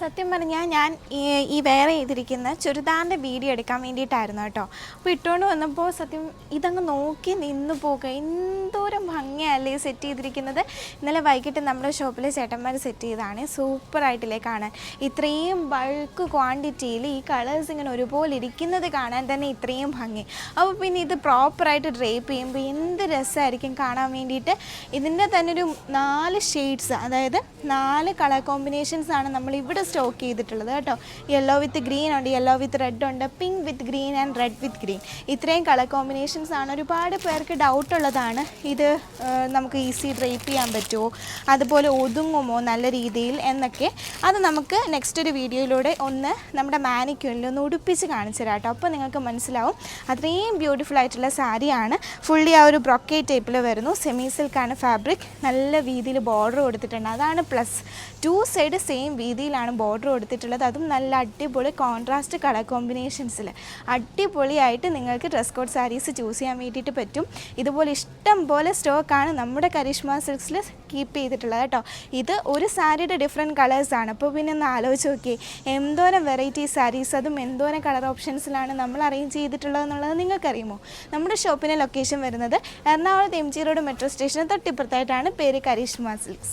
സത്യം പറഞ്ഞാൽ ഞാൻ ഈ വെയർ ചെയ്തിരിക്കുന്ന ചുരിദാറിൻ്റെ വീഡിയോ എടുക്കാൻ വേണ്ടിയിട്ടായിരുന്നു കേട്ടോ. അപ്പോൾ ഇട്ടുകൊണ്ട് വന്നപ്പോൾ സത്യം ഇതങ്ങ് നോക്കി നിന്ന് പോകുക. എന്തോരം ഭംഗിയല്ലേ സെറ്റ് ചെയ്തിരിക്കുന്നത്. ഇന്നലെ വൈകിട്ട് നമ്മുടെ ഷോപ്പിലെ ചേട്ടന്മാർ സെറ്റ് ചെയ്തതാണ്. സൂപ്പറായിട്ടില്ലേ കാണാൻ. ഇത്രയും ബൾക്ക് ക്വാണ്ടിറ്റിയിൽ ഈ കളേഴ്സ് ഇങ്ങനെ ഒരുപോലെ ഇരിക്കുന്നത് കാണാൻ തന്നെ ഇത്രയും ഭംഗി. അപ്പോൾ പിന്നെ ഇത് പ്രോപ്പറായിട്ട് ഡ്രേപ്പ് ചെയ്യുമ്പോൾ എന്ത് രസമായിരിക്കും കാണാൻ വേണ്ടിയിട്ട്. ഇതിൻ്റെ തന്നെ ഒരു 4 ഷെയ്ഡ്സ്, അതായത് 4 കളർ കോമ്പിനേഷൻസാണ് നമ്മൾ ഇവിടെ സ്റ്റോക്ക് ചെയ്തിട്ടുള്ളത് കേട്ടോ. യെല്ലോ വിത്ത് ഗ്രീൻ ഉണ്ട്, യെല്ലോ വിത്ത് റെഡ് ഉണ്ട്, pink with green and read with green. ഇത്രയും കളർ കോമ്പിനേഷൻസ് ആണ്. ഒരുപാട് പേർക്ക് ഡൗട്ടുള്ളതാണ് ഇത് നമുക്ക് ഈസി ഡ്രേപ്പ് ചെയ്യാൻ പറ്റുമോ, അതുപോലെ ഒതുങ്ങുമോ നല്ല രീതിയിൽ എന്നൊക്കെ. അത് നമുക്ക് നെക്സ്റ്റ് ഒരു വീഡിയോയിലൂടെ ഒന്ന് നമ്മുടെ മാനിക്യൂനിൽ ഒന്ന് ഉടുപ്പിച്ച് കാണിച്ചു തരാം കേട്ടോ. അപ്പോൾ നിങ്ങൾക്ക് മനസ്സിലാവും. അത്രയും ബ്യൂട്ടിഫുൾ ആയിട്ടുള്ള സാരിയാണ്. ഫുള്ളി ആ ഒരു ബ്രൊക്കേറ്റ് ടൈപ്പിൽ വരുന്നു. സെമി സിൽക്കാണ് ഫാബ്രിക്. നല്ല രീതിയിൽ ബോർഡർ കൊടുത്തിട്ടുണ്ട്. അതാണ് പ്ലസ്. 2 സൈഡ് സെയിം വീതിയിലാണ് ബോർഡർ കൊടുത്തിട്ടുള്ളത്. അതും നല്ല അടിപൊളി കോൺട്രാസ്റ്റ് കളർ കോമ്പിനേഷൻസിൽ അടിപൊളിയായിട്ട് നിങ്ങൾക്ക് ഡ്രസ് കോഡ് സാരീസ് ചൂസ് ചെയ്യാൻ വേണ്ടിയിട്ട് പറ്റും. ഇതുപോലെ ഇഷ്ടം പോലെ സ്റ്റോക്കാണ് നമ്മുടെ കരിഷ്മ സിൽക്സിൽ കീപ്പ് ചെയ്തിട്ടുള്ളത് കേട്ടോ. ഇത് ഒരു സാരിയുടെ ഡിഫറെൻറ്റ് കളേഴ്സാണ്. അപ്പോൾ പിന്നെ ഒന്ന് ആലോചിച്ച് നോക്കിയേ, എന്തോരം വെറൈറ്റി സാരീസ്, അതും എന്തോരം കളർ ഓപ്ഷൻസിലാണ് നമ്മൾ അറേഞ്ച് ചെയ്തിട്ടുള്ളത് എന്നുള്ളത് നിങ്ങൾക്കറിയുമോ? നമ്മുടെ ഷോപ്പിൻ്റെ ലൊക്കേഷൻ വരുന്നത് എറണാകുളത്ത് MG റോഡ് മെട്രോ സ്റ്റേഷന് തൊട്ടിപ്പുറത്തായിട്ടാണ്. പേര് കരിഷ്മ സിൽക്സ്.